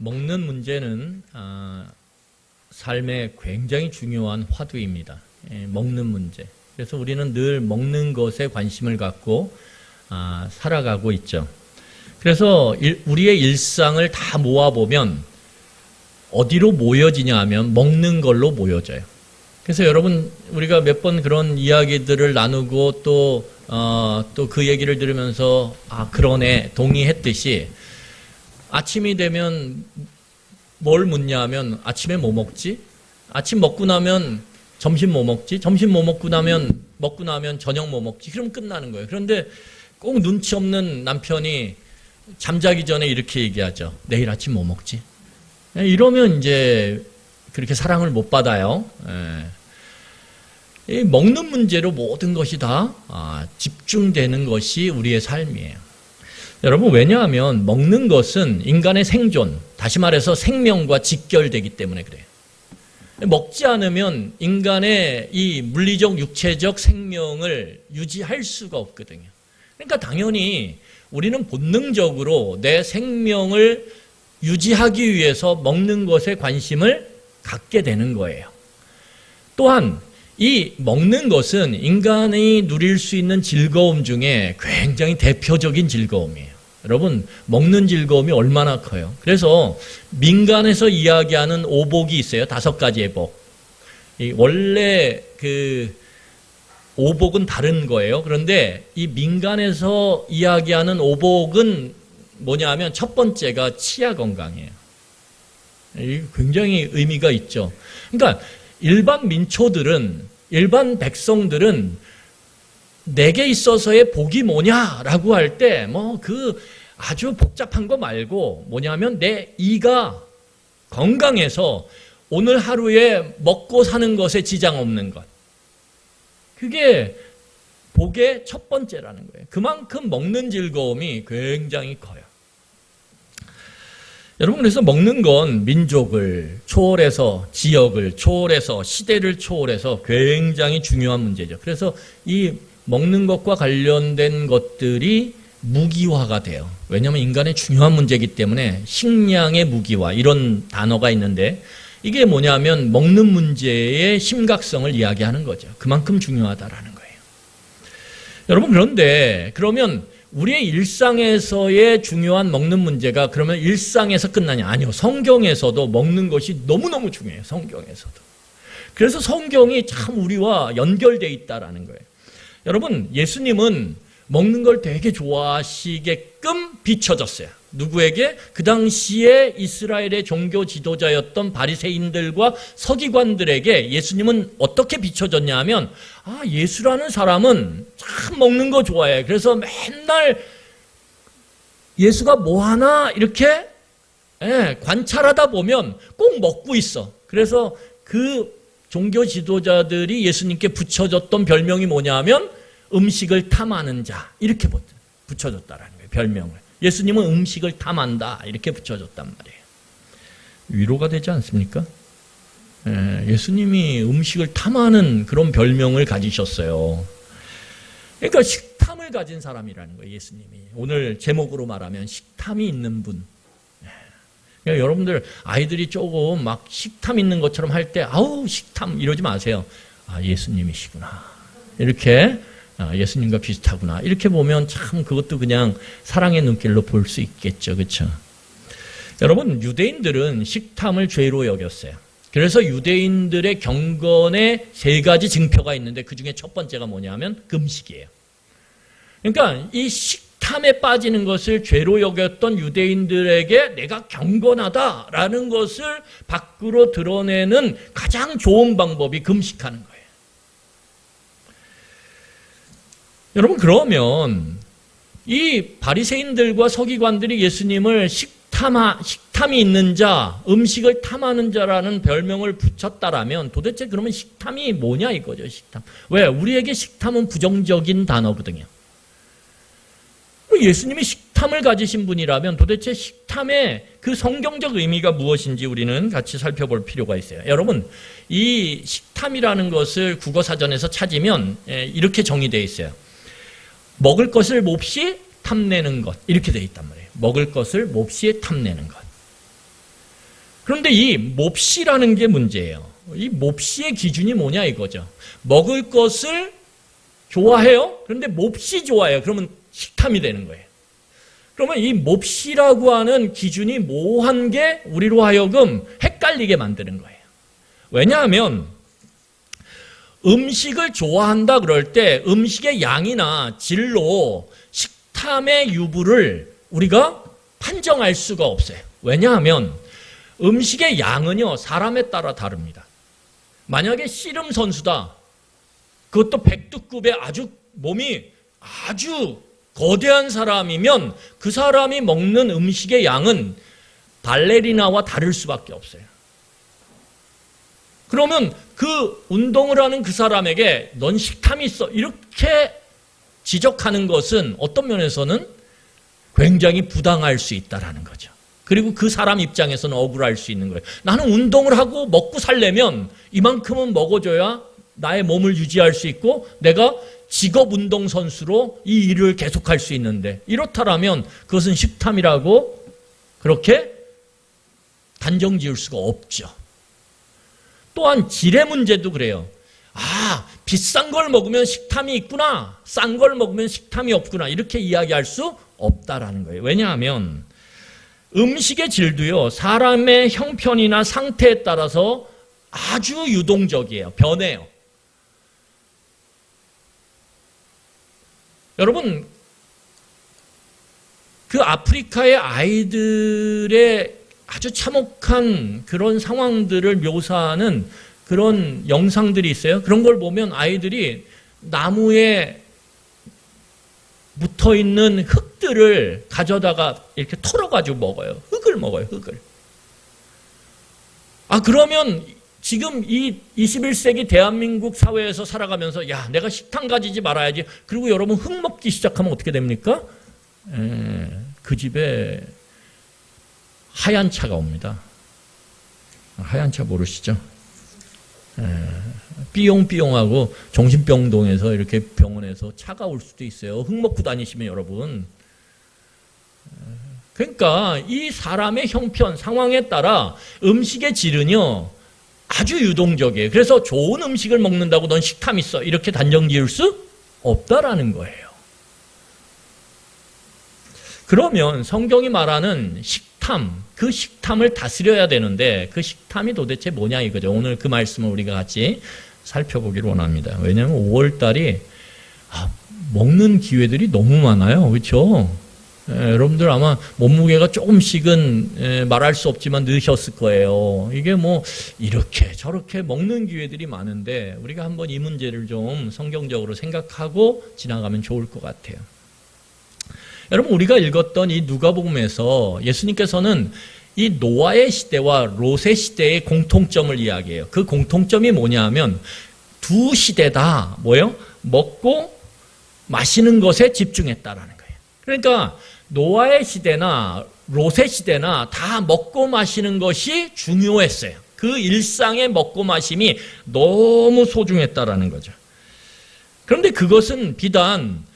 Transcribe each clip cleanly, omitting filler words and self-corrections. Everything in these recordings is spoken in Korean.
먹는 문제는 삶의 굉장히 중요한 화두입니다. 먹는 문제. 그래서 우리는 늘 먹는 것에 관심을 갖고 살아가고 있죠. 그래서 우리의 일상을 다 모아보면 어디로 모여지냐 하면 먹는 걸로 모여져요. 그래서 여러분, 우리가 몇 번 그런 이야기들을 나누고 또 그 얘기를 들으면서 그러네, 동의했듯이 아침이 되면 뭘 묻냐 하면 아침에 뭐 먹지? 아침 먹고 나면 점심 뭐 먹지? 점심 뭐 먹고 나면 저녁 뭐 먹지? 그럼 끝나는 거예요. 그런데 꼭 눈치 없는 남편이 잠자기 전에 이렇게 얘기하죠. 내일 아침 뭐 먹지? 이러면 이제 그렇게 사랑을 못 받아요. 이 먹는 문제로 모든 것이 다 집중되는 것이 우리의 삶이에요. 여러분, 왜냐하면 먹는 것은 인간의 생존, 다시 말해서 생명과 직결되기 때문에 그래요. 먹지 않으면 인간의 이 물리적, 육체적 생명을 유지할 수가 없거든요. 그러니까 당연히 우리는 본능적으로 내 생명을 유지하기 위해서 먹는 것에 관심을 갖게 되는 거예요. 또한 이 먹는 것은 인간이 누릴 수 있는 즐거움 중에 굉장히 대표적인 즐거움이에요. 여러분, 먹는 즐거움이 얼마나 커요. 그래서 민간에서 이야기하는 오복이 있어요. 5가지의 복. 원래 그 오복은 다른 거예요. 그런데 이 민간에서 이야기하는 오복은 뭐냐 하면 첫 번째가 치아 건강이에요. 굉장히 의미가 있죠. 그러니까 일반 민초들은, 일반 백성들은 내게 있어서의 복이 뭐냐라고 할 때 아주 복잡한 거 말고 뭐냐면 내 이가 건강해서 오늘 하루에 먹고 사는 것에 지장 없는 것. 그게 복의 첫 번째라는 거예요. 그만큼 먹는 즐거움이 굉장히 커요. 여러분, 그래서 먹는 건 민족을 초월해서, 지역을 초월해서, 시대를 초월해서 굉장히 중요한 문제죠. 그래서 이 먹는 것과 관련된 것들이 무기화가 돼요. 왜냐하면 인간의 중요한 문제이기 때문에 식량의 무기화, 이런 단어가 있는데 이게 뭐냐면 먹는 문제의 심각성을 이야기하는 거죠. 그만큼 중요하다라는 거예요. 여러분, 그런데 그러면 우리의 일상에서의 중요한 먹는 문제가 그러면 일상에서 끝나냐? 아니요. 성경에서도 먹는 것이 너무너무 중요해요. 성경에서도. 그래서 성경이 참 우리와 연결되어 있다라는 거예요. 여러분, 예수님은 먹는 걸 되게 좋아하시게끔 비춰졌어요. 누구에게? 그 당시에 이스라엘의 종교 지도자였던 바리새인들과 서기관들에게 예수님은 어떻게 비춰졌냐 하면 예수라는 사람은 참 먹는 거 좋아해. 그래서 맨날 예수가 뭐 하나 이렇게 관찰하다 보면 꼭 먹고 있어. 그래서 그 종교 지도자들이 예수님께 붙여줬던 별명이 뭐냐 하면 음식을 탐하는 자, 이렇게 붙여줬다라는 거예요. 별명을. 예수님은 음식을 탐한다, 이렇게 붙여줬단 말이에요. 위로가 되지 않습니까? 예수님이 음식을 탐하는 그런 별명을 가지셨어요. 그러니까 식탐을 가진 사람이라는 거예요, 예수님이. 오늘 제목으로 말하면 식탐이 있는 분. 그러니까 여러분들 아이들이 조금 막 식탐 있는 것처럼 할 때 식탐 이러지 마세요. 예수님이시구나. 이렇게 예수님과 비슷하구나. 이렇게 보면 참 그것도 그냥 사랑의 눈길로 볼 수 있겠죠. 그렇죠? 여러분, 유대인들은 식탐을 죄로 여겼어요. 그래서 유대인들의 경건에 3가지 증표가 있는데 그중에 첫 번째가 뭐냐면 금식이에요. 그러니까 이 식탐에 빠지는 것을 죄로 여겼던 유대인들에게 내가 경건하다라는 것을 밖으로 드러내는 가장 좋은 방법이 금식하는 거예요. 여러분, 그러면 이 바리새인들과 서기관들이 예수님을 식탐이 있는 자, 음식을 탐하는 자라는 별명을 붙였다라면 도대체 그러면 식탐이 뭐냐 이거죠, 식탐. 왜? 우리에게 식탐은 부정적인 단어거든요. 예수님이 식탐을 가지신 분이라면 도대체 식탐의 그 성경적 의미가 무엇인지 우리는 같이 살펴볼 필요가 있어요. 여러분, 이 식탐이라는 것을 국어사전에서 찾으면 이렇게 정의되어 있어요. 먹을 것을 몹시 탐내는 것, 이렇게 되어 있단 말이에요. 먹을 것을 몹시 탐내는 것. 그런데 이 몹시라는 게 문제예요. 이 몹시의 기준이 뭐냐 이거죠. 먹을 것을 좋아해요? 그런데 몹시 좋아해요. 그러면 식탐이 되는 거예요. 그러면 이 몹시라고 하는 기준이 모호한 게 우리로 하여금 헷갈리게 만드는 거예요. 왜냐하면 음식을 좋아한다 그럴 때 음식의 양이나 질로 식탐의 유부를 우리가 판정할 수가 없어요. 왜냐하면 음식의 양은요, 사람에 따라 다릅니다. 만약에 씨름 선수다. 그것도 백두급의 아주 몸이 아주 거대한 사람이면 그 사람이 먹는 음식의 양은 발레리나와 다를 수밖에 없어요. 그러면 그 운동을 하는 그 사람에게 넌 식탐이 있어 이렇게 지적하는 것은 어떤 면에서는 굉장히 부당할 수 있다라는 거죠. 그리고 그 사람 입장에서는 억울할 수 있는 거예요. 나는 운동을 하고 먹고 살려면 이만큼은 먹어줘야 나의 몸을 유지할 수 있고 내가 직업 운동선수로 이 일을 계속할 수 있는데 이렇다라면 그것은 식탐이라고 그렇게 단정 지을 수가 없죠. 또한 질의 문제도 그래요. 아, 비싼 걸 먹으면 식탐이 있구나. 싼 걸 먹으면 식탐이 없구나. 이렇게 이야기할 수 없다라는 거예요. 왜냐하면 음식의 질도요, 사람의 형편이나 상태에 따라서 아주 유동적이에요. 변해요. 여러분, 그 아프리카의 아이들의 아주 참혹한 그런 상황들을 묘사하는 그런 영상들이 있어요. 그런 걸 보면 아이들이 나무에 붙어 있는 흙들을 가져다가 이렇게 털어가지고 먹어요. 흙을 먹어요, 흙을. 아, 그러면 지금 이 21세기 대한민국 사회에서 살아가면서 야, 내가 식탐 가지지 말아야지. 그리고 여러분 흙 먹기 시작하면 어떻게 됩니까? 그 집에 하얀 차가 옵니다. 하얀 차 모르시죠? 삐용삐용하고 정신병동에서 이렇게 병원에서 차가 올 수도 있어요. 흙 먹고 다니시면 여러분. 그러니까 이 사람의 형편, 상황에 따라 음식의 질은요, 아주 유동적이에요. 그래서 좋은 음식을 먹는다고 넌 식탐 있어. 이렇게 단정 지을 수 없다라는 거예요. 그러면 성경이 말하는 식탐, 그 식탐을 다스려야 되는데 그 식탐이 도대체 뭐냐 이거죠. 오늘 그 말씀을 우리가 같이 살펴보기를 원합니다. 왜냐하면 5월달이 먹는 기회들이 너무 많아요. 그렇죠? 여러분들 아마 몸무게가 조금씩은 말할 수 없지만 느셨을 거예요. 이게 뭐 이렇게 저렇게 먹는 기회들이 많은데 우리가 한번 이 문제를 좀 성경적으로 생각하고 지나가면 좋을 것 같아요. 여러분, 우리가 읽었던 이 누가복음에서 예수님께서는 이 노아의 시대와 롯의 시대의 공통점을 이야기해요. 그 공통점이 뭐냐 하면 두 시대다 뭐예요? 먹고 마시는 것에 집중했다라는 거예요. 그러니까 노아의 시대나 롯의 시대나 다 먹고 마시는 것이 중요했어요. 그 일상의 먹고 마심이 너무 소중했다라는 거죠. 그런데 그것은 비단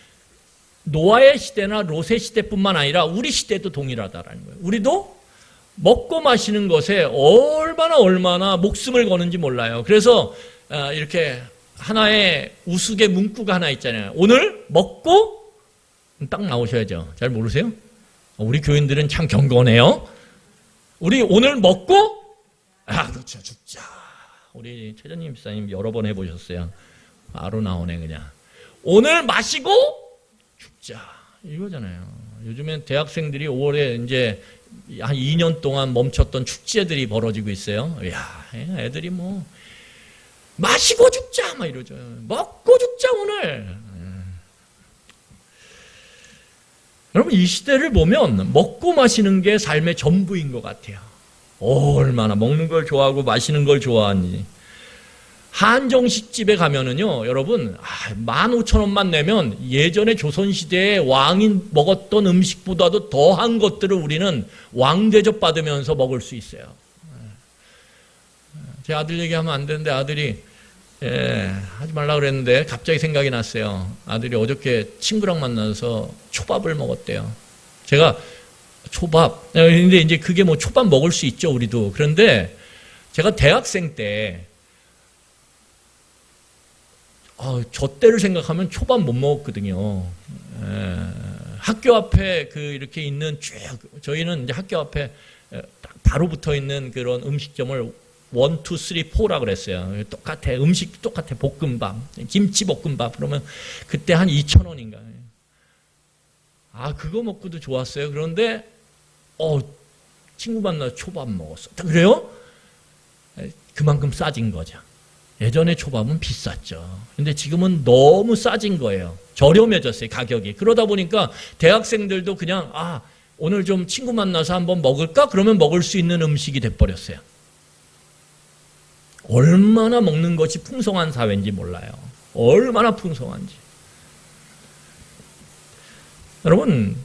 노아의 시대나 롯의 시대뿐만 아니라 우리 시대도 동일하다라는 거예요. 우리도 먹고 마시는 것에 얼마나 목숨을 거는지 몰라요. 그래서 이렇게 하나의 우스개 문구가 하나 있잖아요. 오늘 먹고 딱 나오셔야죠. 잘 모르세요? 우리 교인들은 참 경건해요. 우리 오늘 먹고 그렇죠, 죽자. 우리 최전님 집사님 여러 번 해보셨어요. 바로 나오네 그냥. 오늘 마시고 죽자 이거잖아요. 요즘엔 대학생들이 5월에 이제 한 2년 동안 멈췄던 축제들이 벌어지고 있어요. 야, 애들이 뭐 마시고 죽자 막 이러죠. 먹고 죽자 오늘. 여러분, 이 시대를 보면 먹고 마시는 게 삶의 전부인 것 같아요. 얼마나 먹는 걸 좋아하고 마시는 걸 좋아하니. 한정식집에 가면은요, 여러분, 15,000원만 내면 예전에 조선시대에 왕이 먹었던 음식보다도 더한 것들을 우리는 왕대접 받으면서 먹을 수 있어요. 제 아들 얘기하면 안 되는데 아들이 하지 말라 그랬는데 갑자기 생각이 났어요. 아들이 어저께 친구랑 만나서 초밥을 먹었대요. 제가 초밥. 근데 이제 그게 뭐 초밥 먹을 수 있죠, 우리도. 그런데 제가 대학생 때, 저 때를 생각하면 초밥 못 먹었거든요. 학교 앞에 이렇게 있는 쭉, 저희는 이제 학교 앞에 딱 바로 붙어 있는 그런 음식점을 1, 2, 3, 4라 그랬어요. 똑같아. 음식 똑같아. 볶음밥, 김치볶음밥. 그러면 그때 한 2,000원인가. 그거 먹고도 좋았어요. 그런데, 친구 만나서 초밥 먹었어. 그래요? 그만큼 싸진 거죠. 예전에 초밥은 비쌌죠. 근데 지금은 너무 싸진 거예요. 저렴해졌어요, 가격이. 그러다 보니까 대학생들도 그냥, 오늘 좀 친구 만나서 한번 먹을까? 그러면 먹을 수 있는 음식이 돼버렸어요. 얼마나 먹는 것이 풍성한 사회인지 몰라요. 얼마나 풍성한지. 여러분,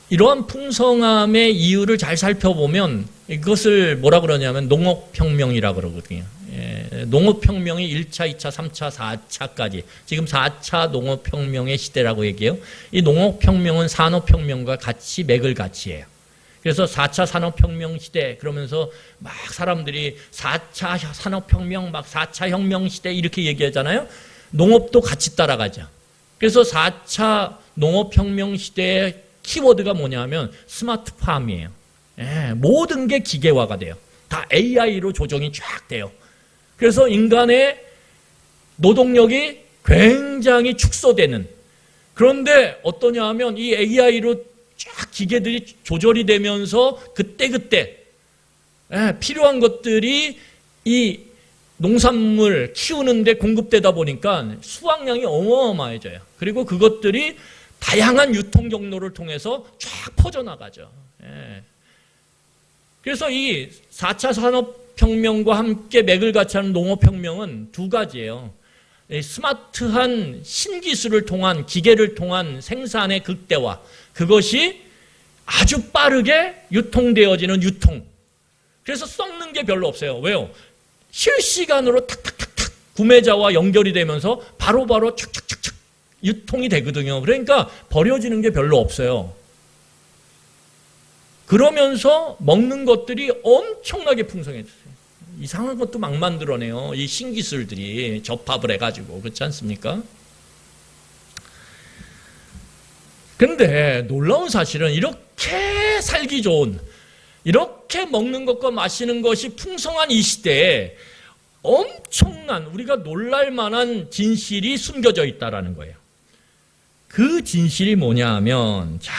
이러한 풍성함의 이유를 잘 살펴보면 이것을 뭐라 그러냐면 농업혁명이라고 그러거든요. 농업혁명이 1차, 2차, 3차, 4차까지 지금 4차 농업혁명의 시대라고 얘기해요. 이 농업혁명은 산업혁명과 같이 맥을 같이 해요. 그래서 4차 산업혁명 시대 그러면서 막 사람들이 4차 산업혁명 막 4차 혁명 시대 이렇게 얘기하잖아요. 농업도 같이 따라가죠. 그래서 4차 농업혁명 시대의 키워드가 뭐냐면 스마트팜이에요. 모든 게 기계화가 돼요. 다 AI로 조정이 쫙 돼요. 그래서 인간의 노동력이 굉장히 축소되는. 그런데 어떠냐 하면 이 AI로 쫙 기계들이 조절이 되면서 그때그때 필요한 것들이 이 농산물 키우는데 공급되다 보니까 수확량이 어마어마해져요. 그리고 그것들이 다양한 유통 경로를 통해서 쫙 퍼져나가죠. 그래서 이 4차 산업혁명과 함께 맥을 같이 하는 농업혁명은 두 가지예요. 스마트한 신기술을 통한 기계를 통한 생산의 극대화, 그것이 아주 빠르게 유통되어지는 유통. 그래서 썩는 게 별로 없어요. 왜요? 실시간으로 탁탁탁탁 구매자와 연결이 되면서 바로바로 착착착착 유통이 되거든요. 그러니까 버려지는 게 별로 없어요. 그러면서 먹는 것들이 엄청나게 풍성해졌어요. 이상한 것도 막 만들어내요. 이 신기술들이 접합을 해가지고. 그렇지 않습니까? 근데 놀라운 사실은 이렇게 살기 좋은, 이렇게 먹는 것과 마시는 것이 풍성한 이 시대에 엄청난, 우리가 놀랄 만한 진실이 숨겨져 있다는 거예요. 그 진실이 뭐냐 하면, 자,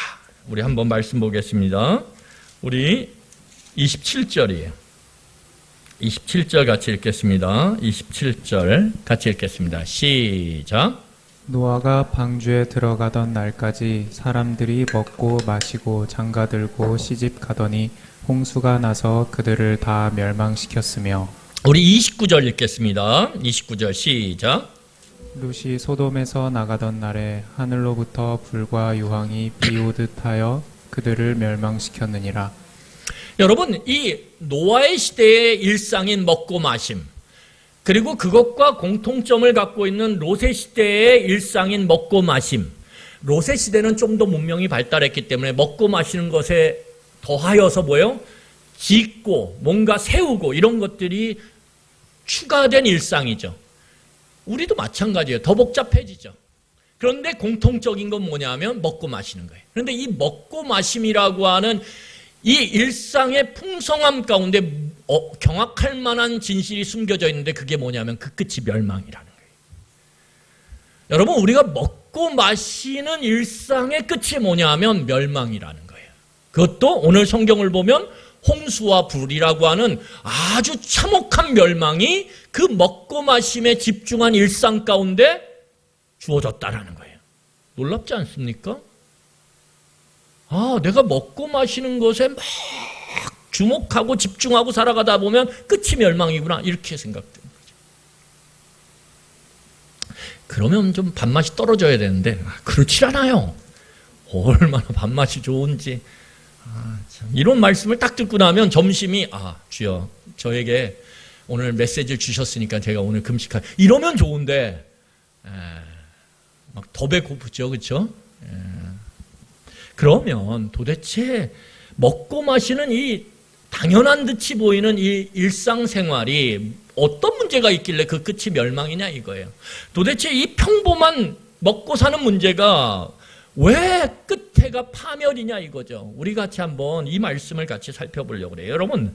우리 한번 말씀 보겠습니다. 우리 27절이에요. 27절 같이 읽겠습니다. 27절 같이 읽겠습니다. 시작. 노아가 방주에 들어가던 날까지 사람들이 먹고 마시고 장가들고 시집가더니 홍수가 나서 그들을 다 멸망시켰으며. 우리 29절 읽겠습니다. 29절 시작. 룻이 소돔에서 나가던 날에 하늘로부터 불과 유황이 비오듯 하여 그들을 멸망시켰느니라. 여러분, 이 노아의 시대의 일상인 먹고 마심, 그리고 그것과 공통점을 갖고 있는 롯의 시대의 일상인 먹고 마심. 롯의 시대는 좀 더 문명이 발달했기 때문에 먹고 마시는 것에 더하여서 뭐예요? 짓고 뭔가 세우고 이런 것들이 추가된 일상이죠. 우리도 마찬가지예요. 더 복잡해지죠. 그런데 공통적인 건 뭐냐면 먹고 마시는 거예요. 그런데 이 먹고 마심이라고 하는 이 일상의 풍성함 가운데 경악할 만한 진실이 숨겨져 있는데 그게 뭐냐면 그 끝이 멸망이라는 거예요. 여러분, 우리가 먹고 마시는 일상의 끝이 뭐냐면 멸망이라는 거예요. 그것도 오늘 성경을 보면 홍수와 불이라고 하는 아주 참혹한 멸망이 그 먹고 마심에 집중한 일상 가운데 주어졌다라는 거예요. 놀랍지 않습니까? 내가 먹고 마시는 것에 막 주목하고 집중하고 살아가다 보면 끝이 멸망이구나 이렇게 생각되는 거죠. 그러면 좀 밥맛이 떨어져야 되는데 그렇지 않아요. 얼마나 밥맛이 좋은지. 참. 이런 말씀을 딱 듣고 나면 점심이 주여 저에게 오늘 메시지를 주셨으니까 제가 오늘 금식할 이러면 좋은데 막 더 배고프죠, 그렇죠? 그러면 도대체 먹고 마시는 이 당연한 듯이 보이는 이 일상생활이 어떤 문제가 있길래 그 끝이 멸망이냐 이거예요. 도대체 이 평범한 먹고 사는 문제가 왜 끝에가 파멸이냐 이거죠. 우리 같이 한번 이 말씀을 같이 살펴보려고 그래요. 여러분,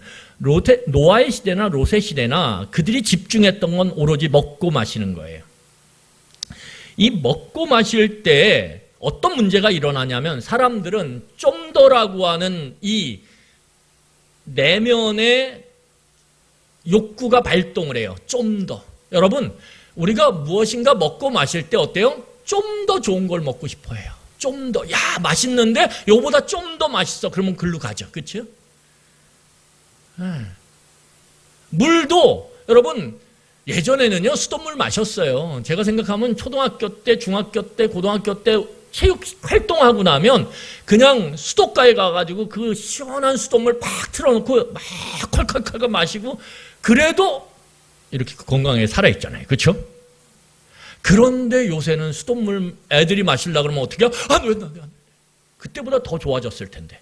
노아의 시대나 롯의 시대나 그들이 집중했던 건 오로지 먹고 마시는 거예요. 이 먹고 마실 때 어떤 문제가 일어나냐면 사람들은 좀 더라고 하는 이 내면의 욕구가 발동을 해요. 좀 더. 여러분, 우리가 무엇인가 먹고 마실 때 어때요? 좀 더 좋은 걸 먹고 싶어 해요. 좀 더, 야, 맛있는데 요보다 좀 더 맛있어. 그러면 글로 가죠. 그렇죠? 물도 여러분 예전에는요 수돗물 마셨어요. 제가 생각하면 초등학교 때, 중학교 때, 고등학교 때 체육 활동하고 나면 그냥 수도가에 가가지고 그 시원한 수돗물 팍 틀어놓고 막 콸콸콸 마시고 그래도 이렇게 건강하게 살아있잖아요. 그렇죠? 그런데 요새는 수돗물 애들이 마시려고 그러면 어떻게 해요? 안 돼. 그때보다 더 좋아졌을 텐데.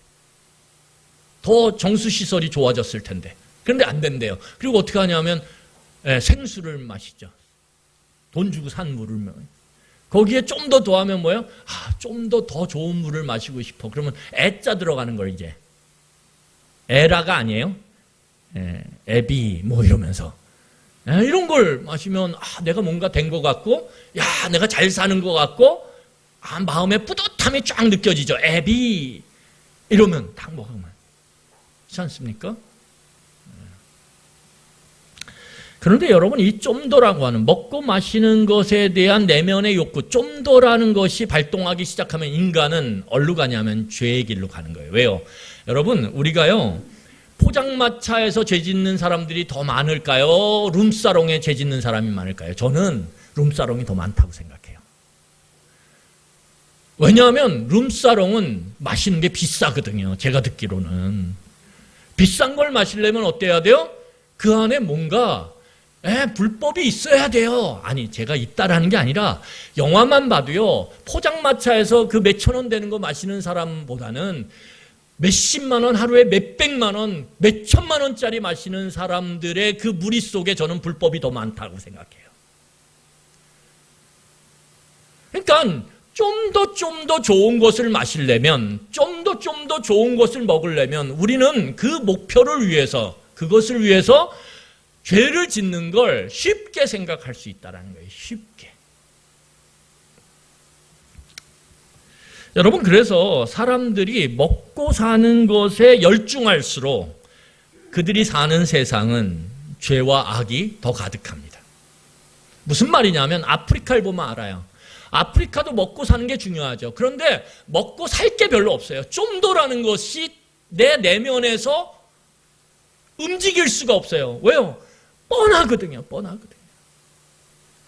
더 정수시설이 좋아졌을 텐데. 그런데 안 된대요. 그리고 어떻게 하냐면 생수를 마시죠. 돈 주고 산 물을. 거기에 좀 더 더하면 뭐예요? 좀 더 좋은 물을 마시고 싶어. 그러면 애자 들어가는 걸 이제. 에라가 아니에요. 애비 뭐 이러면서. 이런 걸 마시면 내가 뭔가 된 것 같고 내가 잘 사는 것 같고 마음에 뿌듯함이 쫙 느껴지죠. 애비 이러면 딱 먹으면 그렇지 않습니까? 그런데 여러분 이 좀 더라고 하는 먹고 마시는 것에 대한 내면의 욕구 좀 더라는 것이 발동하기 시작하면 인간은 어디로 가냐면 죄의 길로 가는 거예요. 왜요? 여러분 우리가요 포장마차에서 죄 짓는 사람들이 더 많을까요? 룸사롱에 죄 짓는 사람이 많을까요? 저는 룸사롱이 더 많다고 생각해요. 왜냐하면 룸사롱은 마시는 게 비싸거든요. 제가 듣기로는. 비싼 걸 마시려면 어때야 돼요? 그 안에 뭔가 불법이 있어야 돼요. 아니 제가 있다라는 게 아니라 영화만 봐도요. 포장마차에서 그 몇천 원 되는 거 마시는 사람보다는 몇십만 원, 하루에 몇백만 원, 몇천만 원짜리 마시는 사람들의 그 무리 속에 저는 불법이 더 많다고 생각해요. 그러니까 좀 더 좋은 것을 마시려면, 좀 더 좋은 것을 먹으려면 우리는 그 목표를 위해서, 그것을 위해서 죄를 짓는 걸 쉽게 생각할 수 있다는 거예요. 쉽게. 여러분 그래서 사람들이 먹고 사는 것에 열중할수록 그들이 사는 세상은 죄와 악이 더 가득합니다. 무슨 말이냐면 아프리카를 보면 알아요. 아프리카도 먹고 사는 게 중요하죠. 그런데 먹고 살 게 별로 없어요. 좀 더라는 것이 내 내면에서 움직일 수가 없어요. 왜요? 뻔하거든요.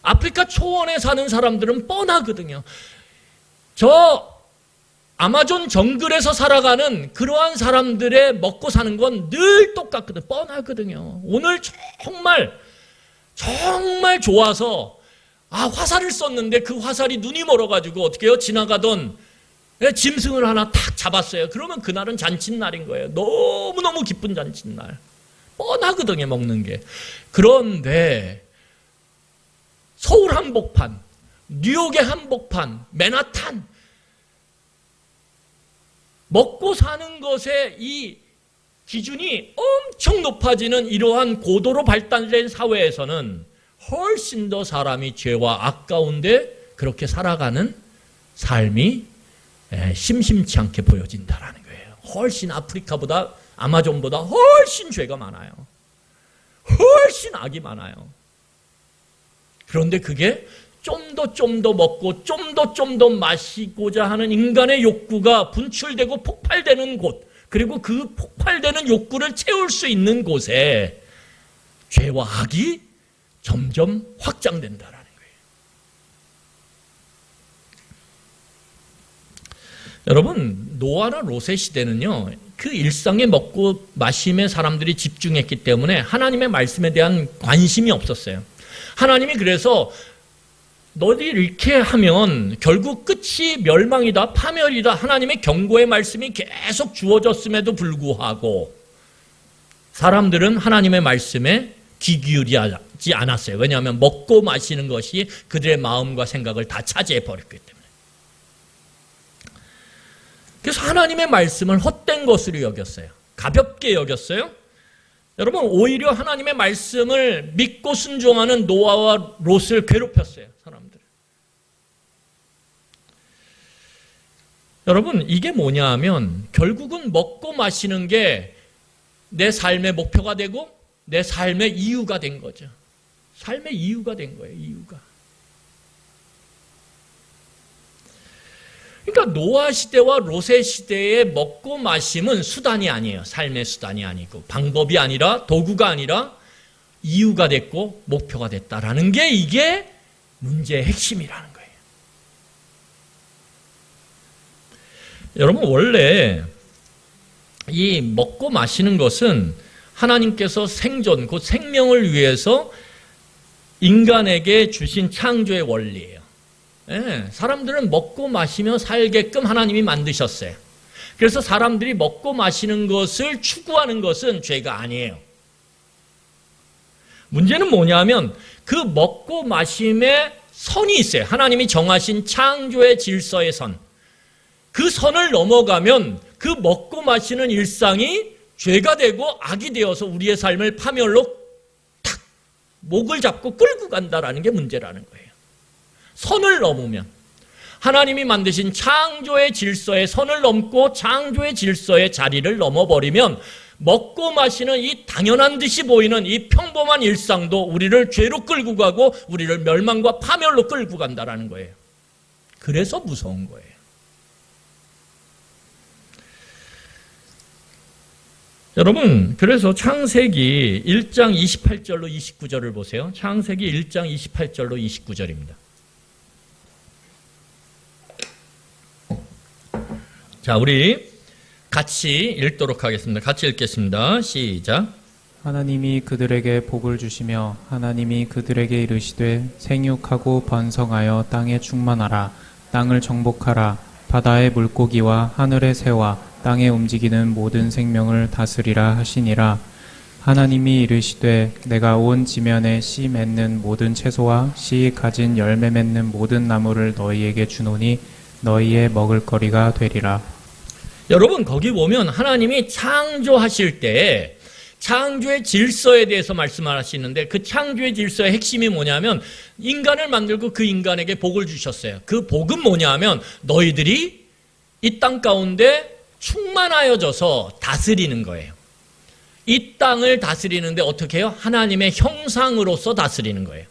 아프리카 초원에 사는 사람들은 뻔하거든요. 저 아마존 정글에서 살아가는 그러한 사람들의 먹고 사는 건 늘 똑같거든요. 뻔하거든요. 오늘 정말 좋아서 화살을 썼는데 그 화살이 눈이 멀어가지고 어떻게 해요? 지나가던 짐승을 하나 탁 잡았어요. 그러면 그날은 잔칫날인 거예요. 너무너무 기쁜 잔칫날. 뻔하거든요. 먹는 게. 그런데 서울 한복판, 뉴욕의 한복판, 맨하탄 먹고 사는 것의 이 기준이 엄청 높아지는 이러한 고도로 발달된 사회에서는 훨씬 더 사람이 죄와 악 가운데 그렇게 살아가는 삶이 심심치 않게 보여진다라는 거예요. 훨씬 아프리카보다 아마존보다 훨씬 죄가 많아요. 훨씬 악이 많아요. 그런데 그게 좀 더 먹고 좀 더 마시고자 하는 인간의 욕구가 분출되고 폭발되는 곳, 그리고 그 폭발되는 욕구를 채울 수 있는 곳에 죄와 악이 점점 확장된다라는 거예요. 여러분, 노아나 롯의 시대는요, 그 일상에 먹고 마심에 사람들이 집중했기 때문에 하나님의 말씀에 대한 관심이 없었어요. 하나님이 그래서 너희들이 이렇게 하면 결국 끝이 멸망이다, 파멸이다. 하나님의 경고의 말씀이 계속 주어졌음에도 불구하고 사람들은 하나님의 말씀에 귀 기울이지 않았어요. 왜냐하면 먹고 마시는 것이 그들의 마음과 생각을 다 차지해 버렸기 때문에. 그래서 하나님의 말씀을 헛된 것으로 여겼어요. 가볍게 여겼어요. 여러분, 오히려 하나님의 말씀을 믿고 순종하는 노아와 롯을 괴롭혔어요, 사람들. 여러분, 이게 뭐냐 하면 결국은 먹고 마시는 게 내 삶의 목표가 되고 내 삶의 이유가 된 거죠. 삶의 이유가 된 거예요, 이유가. 그러니까 노아 시대와 롯의 시대의 먹고 마심은 수단이 아니에요. 삶의 수단이 아니고 방법이 아니라 도구가 아니라 이유가 됐고 목표가 됐다라는 게 이게 문제의 핵심이라는 거예요. 여러분, 원래 이 먹고 마시는 것은 하나님께서 생존, 곧 생명을 위해서 인간에게 주신 창조의 원리예요. 예, 사람들은 먹고 마시며 살게끔 하나님이 만드셨어요. 그래서 사람들이 먹고 마시는 것을 추구하는 것은 죄가 아니에요. 문제는 뭐냐면 그 먹고 마심에 선이 있어요. 하나님이 정하신 창조의 질서의 선. 그 선을 넘어가면 그 먹고 마시는 일상이 죄가 되고 악이 되어서 우리의 삶을 파멸로 탁 목을 잡고 끌고 간다라는 게 문제라는 거예요. 선을 넘으면 하나님이 만드신 창조의 질서의 선을 넘고 창조의 질서의 자리를 넘어버리면 먹고 마시는 이 당연한 듯이 보이는 이 평범한 일상도 우리를 죄로 끌고 가고 우리를 멸망과 파멸로 끌고 간다라는 거예요. 그래서 무서운 거예요. 여러분, 그래서 창세기 1장 28절로 29절을 보세요. 창세기 1장 28절로 29절입니다. 자, 우리 같이 읽도록 하겠습니다. 같이 읽겠습니다. 시작. 하나님이 그들에게 복을 주시며 하나님이 그들에게 이르시되 생육하고 번성하여 땅에 충만하라. 땅을 정복하라. 바다의 물고기와 하늘의 새와 땅에 움직이는 모든 생명을 다스리라 하시니라. 하나님이 이르시되 내가 온 지면에 씨 맺는 모든 채소와 씨 가진 열매 맺는 모든 나무를 너희에게 주노니 너희의 먹을거리가 되리라. 여러분, 거기 보면 하나님이 창조하실 때 창조의 질서에 대해서 말씀을 하시는데 그 창조의 질서의 핵심이 뭐냐면 인간을 만들고 그 인간에게 복을 주셨어요. 그 복은 뭐냐면 너희들이 이 땅 가운데 충만하여져서 다스리는 거예요. 이 땅을 다스리는데 어떻게 해요? 하나님의 형상으로서 다스리는 거예요.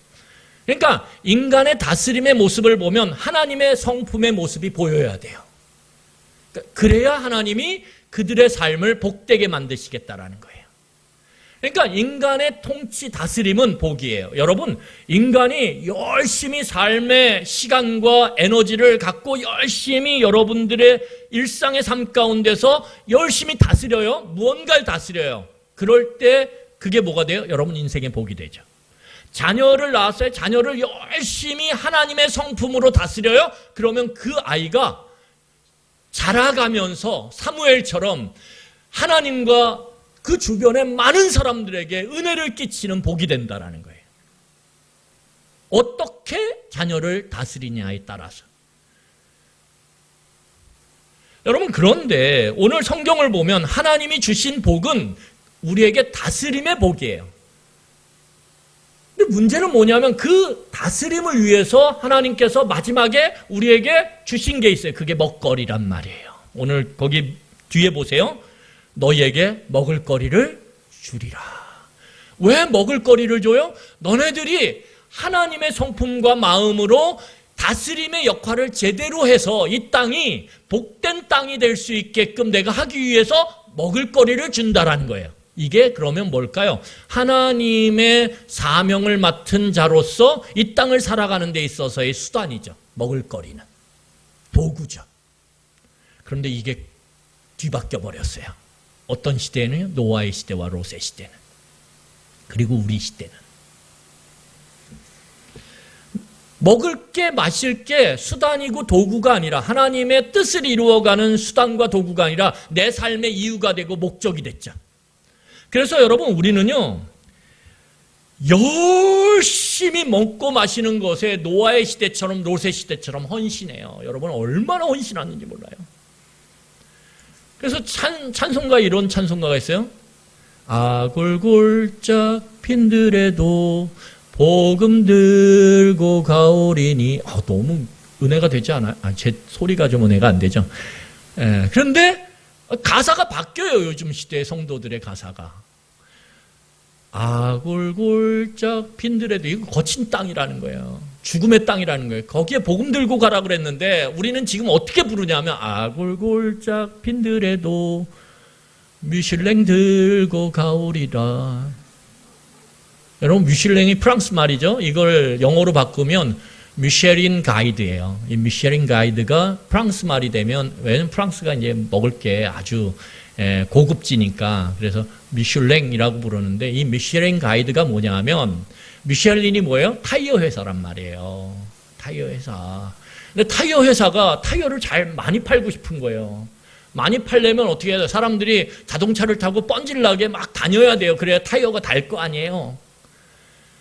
그러니까 인간의 다스림의 모습을 보면 하나님의 성품의 모습이 보여야 돼요. 그래야 하나님이 그들의 삶을 복되게 만드시겠다라는 거예요. 그러니까 인간의 통치 다스림은 복이에요. 여러분, 인간이 열심히 삶의 시간과 에너지를 갖고 열심히 여러분들의 일상의 삶 가운데서 열심히 다스려요. 무언가를 다스려요. 그럴 때 그게 뭐가 돼요? 여러분 인생의 복이 되죠. 자녀를 낳았어요. 자녀를 열심히 하나님의 성품으로 다스려요. 그러면 그 아이가 자라가면서 사무엘처럼 하나님과 그 주변의 많은 사람들에게 은혜를 끼치는 복이 된다라는 거예요. 어떻게 자녀를 다스리냐에 따라서. 여러분, 그런데 오늘 성경을 보면 하나님이 주신 복은 우리에게 다스림의 복이에요. 근데 문제는 뭐냐면 그 다스림을 위해서 하나님께서 마지막에 우리에게 주신 게 있어요. 그게 먹거리란 말이에요. 오늘 거기 뒤에 보세요. 너희에게 먹을거리를 주리라. 왜 먹을거리를 줘요? 너네들이 하나님의 성품과 마음으로 다스림의 역할을 제대로 해서 이 땅이 복된 땅이 될 수 있게끔 내가 하기 위해서 먹을거리를 준다라는 거예요. 이게 그러면 뭘까요? 하나님의 사명을 맡은 자로서 이 땅을 살아가는 데 있어서의 수단이죠. 먹을거리는. 도구죠. 그런데 이게 뒤바뀌어 버렸어요. 어떤 시대에는요? 노아의 시대와 롯의 시대는. 그리고 우리 시대는. 먹을 게 마실 게 수단이고 도구가 아니라 하나님의 뜻을 이루어가는 수단과 도구가 아니라 내 삶의 이유가 되고 목적이 됐죠. 그래서 여러분 우리는요 열심히 먹고 마시는 것에 노아의 시대처럼 롯의 시대처럼 헌신해요. 여러분 얼마나 헌신하는지 몰라요. 그래서 찬송가에 이런 찬송가가 있어요. 아골골짝 핀들에도 복음 들고 가오리니. 너무 은혜가 되지 않아요? 제 소리가 좀 은혜가 안 되죠. 그런데 가사가 바뀌어요. 요즘 시대의 성도들의 가사가. 아골골짝 핀들에도 이거 거친 땅이라는 거예요. 죽음의 땅이라는 거예요. 거기에 복음 들고 가라 그랬는데 우리는 지금 어떻게 부르냐면 아골골짝 핀들에도 미슐랭 들고 가오리라. 여러분 미슐랭이 프랑스 말이죠. 이걸 영어로 바꾸면 미쉐린 가이드예요. 이 미쉐린 가이드가 프랑스 말이 되면, 왜냐면 프랑스가 이제 먹을 게 아주 고급지니까 그래서 미슐랭이라고 부르는데, 이 미쉐린 가이드가 뭐냐면 미쉐린이 뭐예요? 타이어 회사란 말이에요. 타이어 회사. 근데 타이어 회사가 타이어를 많이 팔고 싶은 거예요. 많이 팔려면 어떻게 해야 돼요? 사람들이 자동차를 타고 뻔질나게 막 다녀야 돼요. 그래야 타이어가 달 거 아니에요.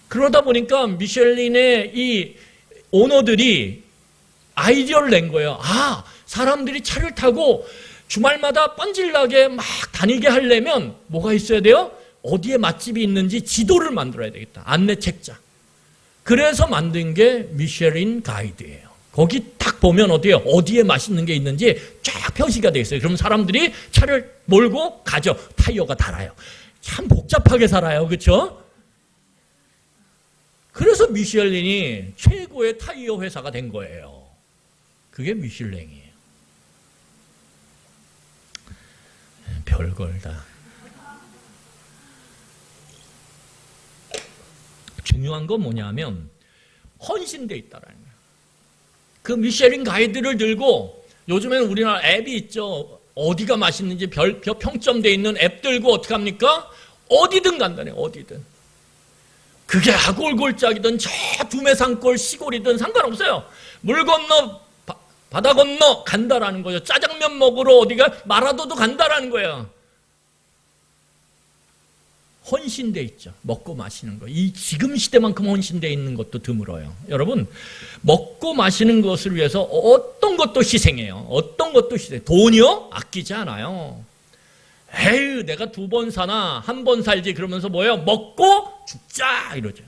그러다 보니까 미쉐린의 이 오너들이 아이디어를 낸 거예요. 사람들이 차를 타고 주말마다 뻔질나게 막 다니게 하려면 뭐가 있어야 돼요? 어디에 맛집이 있는지 지도를 만들어야 되겠다. 안내 책자. 그래서 만든 게 미쉐린 가이드예요. 거기 딱 보면 어디에 맛있는 게 있는지 쫙 표시가 되어 있어요. 그럼 사람들이 차를 몰고 가죠. 타이어가 달아요. 참 복잡하게 살아요. 그렇죠? 그래서 미슐랭이 최고의 타이어 회사가 된 거예요. 그게 미슐랭이에요. 별걸 다. 중요한 건 뭐냐면 헌신돼 있다라는 거예요. 그 미쉐린 가이드를 들고, 요즘에는 우리나라 앱이 있죠. 어디가 맛있는지 평점돼 있는 앱 들고 어떻게 합니까? 어디든 간다네. 어디든. 그게 아골골짝이든 저 두메산골 시골이든 상관없어요. 물 건너 바다 건너 간다라는 거죠. 짜장면 먹으러 어디가 마라도도 간다라는 거예요. 헌신돼 있죠. 먹고 마시는 거. 이 지금 시대만큼 헌신돼 있는 것도 드물어요. 여러분, 먹고 마시는 것을 위해서 어떤 것도 희생해요. 어떤 것도 희생. 돈이요? 아끼지 않아요. 에휴, 내가 2번 사나 1번 살지 그러면서 뭐예요? 먹고 죽자 이러죠.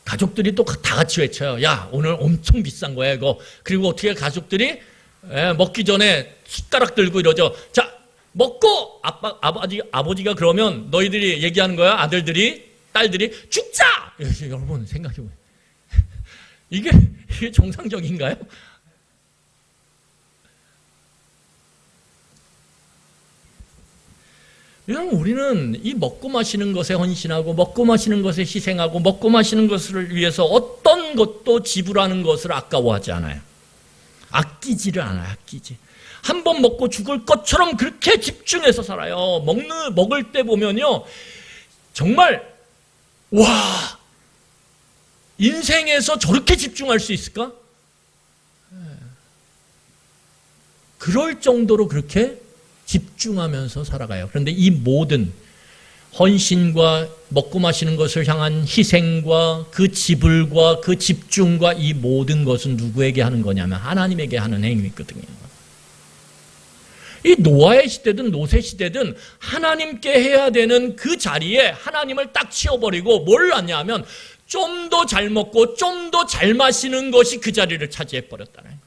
가족들이 또 다 같이 외쳐요. 야, 오늘 엄청 비싼 거야 이거. 그리고 어떻게 가족들이 먹기 전에 숟가락 들고 이러죠. 자, 먹고 아버지가 그러면 너희들이 얘기하는 거야. 아들들이, 딸들이 죽자. 여러분 생각해보세요. 이게 정상적인가요? 여러분, 우리는 이 먹고 마시는 것에 헌신하고 먹고 마시는 것에 희생하고 먹고 마시는 것을 위해서 어떤 것도 지불하는 것을 아까워하지 않아요. 아끼지를 않아요. 아끼지. 한 번 먹고 죽을 것처럼 그렇게 집중해서 살아요. 먹을 때 보면요, 정말 와, 인생에서 저렇게 집중할 수 있을까? 그럴 정도로 그렇게 집중하면서 살아가요. 그런데 이 모든 헌신과 먹고 마시는 것을 향한 희생과 그 지불과 그 집중과 이 모든 것은 누구에게 하는 거냐면 하나님에게 하는 행위거든요. 이 노아의 시대든 롯의 시대든 하나님께 해야 되는 그 자리에 하나님을 딱 치워버리고 뭘 하냐면 좀 더 잘 먹고 좀 더 잘 마시는 것이 그 자리를 차지해버렸다는 거예요.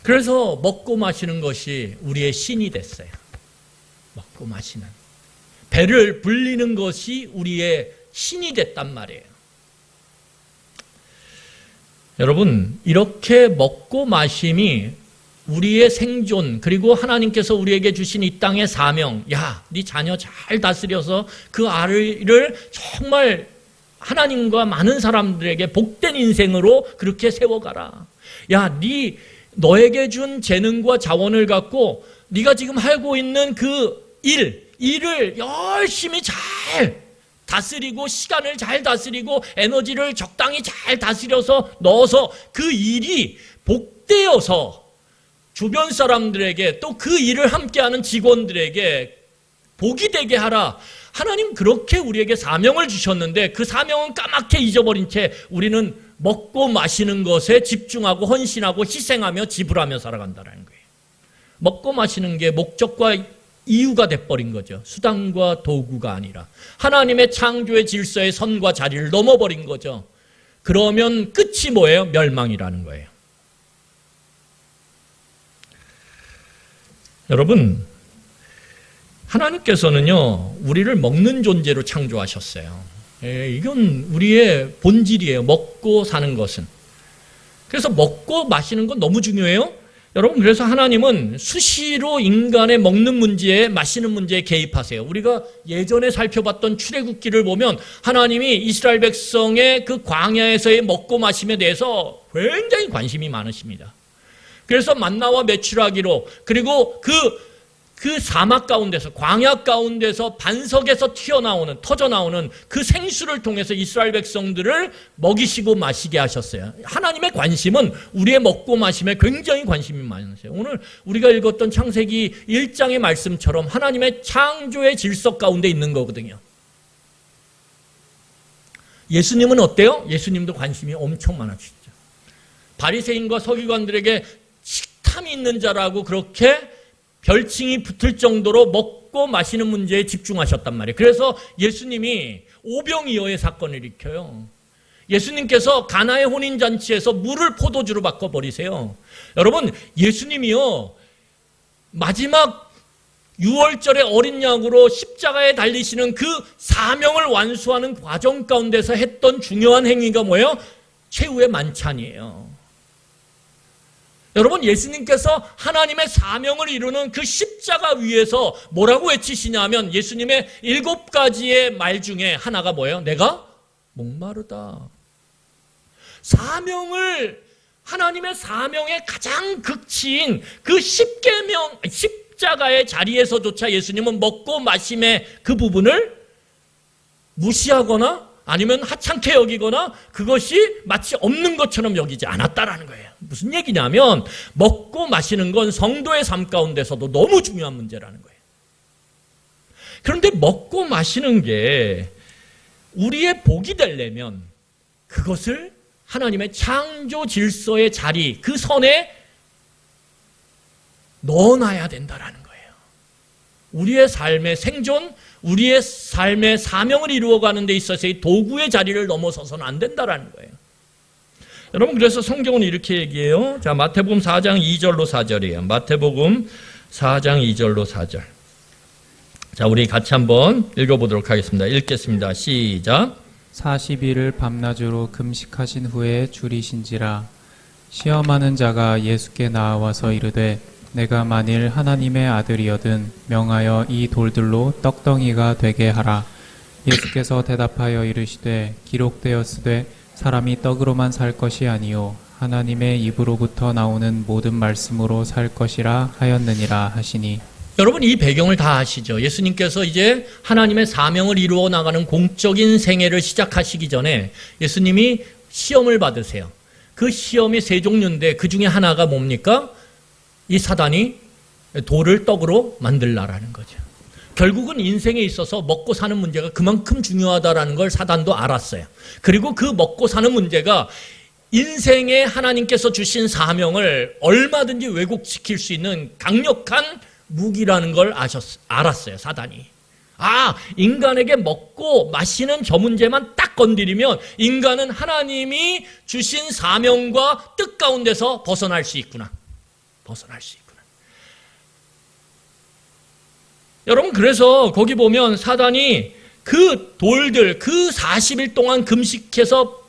그래서 먹고 마시는 것이 우리의 신이 됐어요. 먹고 마시는. 배를 불리는 것이 우리의 신이 됐단 말이에요. 여러분, 이렇게 먹고 마심이 우리의 생존, 그리고 하나님께서 우리에게 주신 이 땅의 사명, 야, 네 자녀 잘 다스려서 그 아이를 정말 하나님과 많은 사람들에게 복된 인생으로 그렇게 세워가라. 야, 네 너에게 준 재능과 자원을 갖고 네가 지금 하고 있는 그 일을 열심히 잘 다스리고 시간을 잘 다스리고 에너지를 적당히 잘 다스려서 넣어서 그 일이 복되어서 주변 사람들에게 또 그 일을 함께하는 직원들에게 복이 되게 하라. 하나님 그렇게 우리에게 사명을 주셨는데 그 사명은 까맣게 잊어버린 채 우리는 먹고 마시는 것에 집중하고 헌신하고 희생하며 지불하며 살아간다는 거예요. 먹고 마시는 게 목적과 이유가 돼버린 거죠. 수단과 도구가 아니라 하나님의 창조의 질서의 선과 자리를 넘어버린 거죠. 그러면 끝이 뭐예요? 멸망이라는 거예요. 여러분, 하나님께서는요 우리를 먹는 존재로 창조하셨어요. 이건 우리의 본질이에요. 먹고 사는 것은. 그래서 먹고 마시는 건 너무 중요해요. 여러분, 그래서 하나님은 수시로 인간의 먹는 문제에 마시는 문제에 개입하세요. 우리가 예전에 살펴봤던 출애굽기를 보면 하나님이 이스라엘 백성의 그 광야에서의 먹고 마심에 대해서 굉장히 관심이 많으십니다. 그래서 만나와 메추라기로 그리고 그 사막 가운데서 광야 가운데서 반석에서 터져나오는 그 생수를 통해서 이스라엘 백성들을 먹이시고 마시게 하셨어요. 하나님의 관심은 우리의 먹고 마심에 굉장히 관심이 많으세요. 오늘 우리가 읽었던 창세기 1장의 말씀처럼 하나님의 창조의 질서 가운데 있는 거거든요. 예수님은 어때요? 예수님도 관심이 엄청 많으시죠. 바리새인과 서기관들에게 식탐이 있는 자라고 그렇게 별칭이 붙을 정도로 먹고 마시는 문제에 집중하셨단 말이에요. 그래서 예수님이 오병이어의 사건을 일으켜요. 예수님께서 가나의 혼인잔치에서 물을 포도주로 바꿔버리세요. 여러분, 예수님이요 마지막 6월절의 어린 양으로 십자가에 달리시는 그 사명을 완수하는 과정 가운데서 했던 중요한 행위가 뭐예요? 최후의 만찬이에요. 여러분, 예수님께서 하나님의 사명을 이루는 그 십자가 위에서 뭐라고 외치시냐면 예수님의 7가지의 말 중에 하나가 뭐예요? 내가 목마르다. 하나님의 사명의 가장 극치인 그 십자가의 자리에서조차 예수님은 먹고 마심의 그 부분을 무시하거나 아니면 하찮게 여기거나 그것이 마치 없는 것처럼 여기지 않았다라는 거예요. 무슨 얘기냐면 먹고 마시는 건 성도의 삶 가운데서도 너무 중요한 문제라는 거예요. 그런데 먹고 마시는 게 우리의 복이 되려면 그것을 하나님의 창조 질서의 자리, 그 선에 넣어놔야 된다라는 거예요. 우리의 삶의 생존, 우리의 삶의 사명을 이루어가는 데 있어서의 도구의 자리를 넘어서서는 안 된다라는 거예요. 여러분, 그래서 성경은 이렇게 얘기해요. 자, 마태복음 4장 2절로 4절이에요. 마태복음 4장 2절로 4절. 자, 우리 같이 한번 읽어보도록 하겠습니다. 읽겠습니다. 시작. 40일을 밤낮으로 금식하신 후에 줄이신지라. 시험하는 자가 예수께 나와서 이르되 내가 만일 하나님의 아들이여든 명하여 이 돌들로 떡덩이가 되게 하라. 예수께서 대답하여 이르시되 기록되었으되 사람이 떡으로만 살 것이 아니요 하나님의 입으로부터 나오는 모든 말씀으로 살 것이라 하였느니라 하시니. 여러분, 이 배경을 다 아시죠? 예수님께서 이제 하나님의 사명을 이루어 나가는 공적인 생애를 시작하시기 전에 예수님이 시험을 받으세요. 그 시험이 세 종류인데 그 중에 하나가 뭡니까? 이 사단이 돌을 떡으로 만들라라는 거죠. 결국은 인생에 있어서 먹고 사는 문제가 그만큼 중요하다라는 걸 사단도 알았어요. 그리고 그 먹고 사는 문제가 인생에 하나님께서 주신 사명을 얼마든지 왜곡시킬 수 있는 강력한 무기라는 걸 알았어요, 사단이. 인간에게 먹고 마시는 저 문제만 딱 건드리면 인간은 하나님이 주신 사명과 뜻 가운데서 벗어날 수 있구나. 여러분, 그래서 거기 보면 사단이 그 돌들, 그 40일 동안 금식해서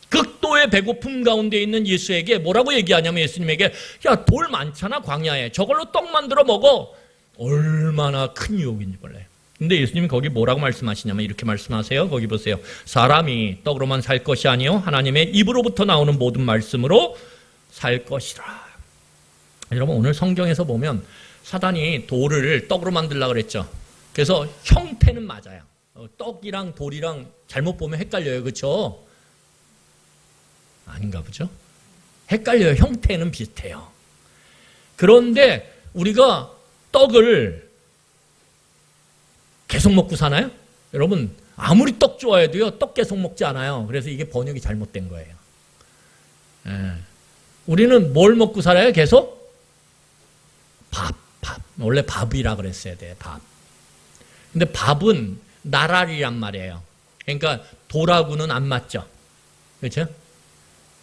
극도의 배고픔 가운데 있는 예수에게 뭐라고 얘기하냐면 예수님에게 야, 돌 많잖아 광야에. 저걸로 떡 만들어 먹어. 얼마나 큰 유혹인지 몰라요. 근데 예수님이 거기 뭐라고 말씀하시냐면 이렇게 말씀하세요. 거기 보세요. 사람이 떡으로만 살 것이 아니요 하나님의 입으로부터 나오는 모든 말씀으로 살 것이라. 여러분 오늘 성경에서 보면 사단이 돌을 떡으로 만들려고 그랬죠. 그래서 형태는 맞아요. 떡이랑 돌이랑 잘못 보면 헷갈려요. 그렇죠? 아닌가 보죠? 헷갈려요. 형태는 비슷해요. 그런데 우리가 떡을 계속 먹고 사나요? 여러분 아무리 떡 좋아해도요. 떡 계속 먹지 않아요. 그래서 이게 번역이 잘못된 거예요. 예. 우리는 뭘 먹고 살아요? 계속? 밥. 원래 밥이라 그랬어야 돼. 밥. 근데 밥은 나랄이란 말이에요. 그러니까 돌하고는 안 맞죠. 그렇죠?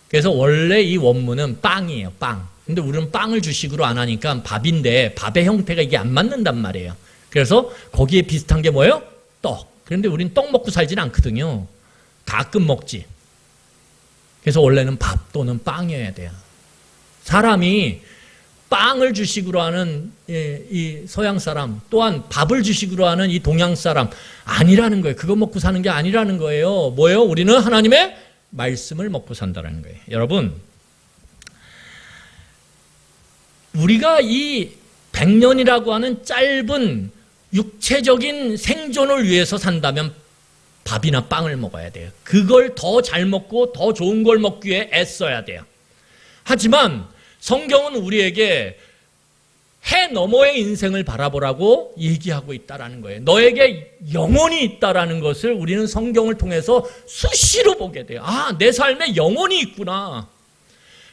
그래서 원래 이 원문은 빵이에요. 빵. 근데 우리는 빵을 주식으로 안 하니까 밥인데 밥의 형태가 이게 안 맞는단 말이에요. 그래서 거기에 비슷한 게 뭐예요? 떡. 그런데 우리는 떡 먹고 살지는 않거든요. 가끔 먹지. 그래서 원래는 밥 또는 빵이어야 돼요. 사람이 빵을 주식으로 하는 이 서양 사람, 또한 밥을 주식으로 하는 이 동양 사람 아니라는 거예요. 그거 먹고 사는 게 아니라는 거예요. 뭐예요? 우리는 하나님의 말씀을 먹고 산다는 거예요. 여러분, 우리가 이 100년이라고 하는 짧은 육체적인 생존을 위해서 산다면 밥이나 빵을 먹어야 돼요. 그걸 더 잘 먹고 더 좋은 걸 먹기 위해 애써야 돼요. 하지만 성경은 우리에게 해 너머의 인생을 바라보라고 얘기하고 있다라는 거예요. 너에게 영혼이 있다라는 것을 우리는 성경을 통해서 수시로 보게 돼요. 아, 내 삶에 영혼이 있구나.